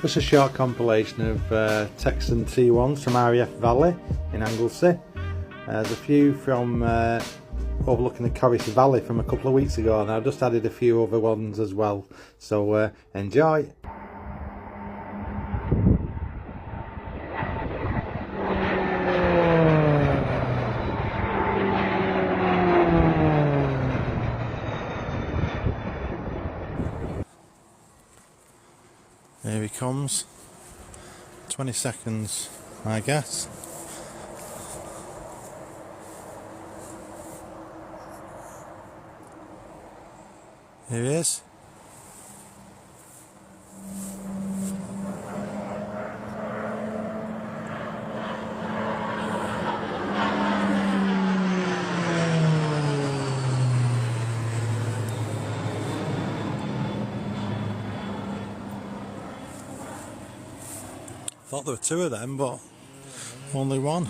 Just a short compilation of Texan T1s from RAF Valley in Anglesey. There's a few from overlooking the RAF Valley from a couple of weeks ago, and I've just added a few other ones as well, so enjoy! Here he comes. 20 seconds, I guess. Here he is. Thought there were two of them, but only one.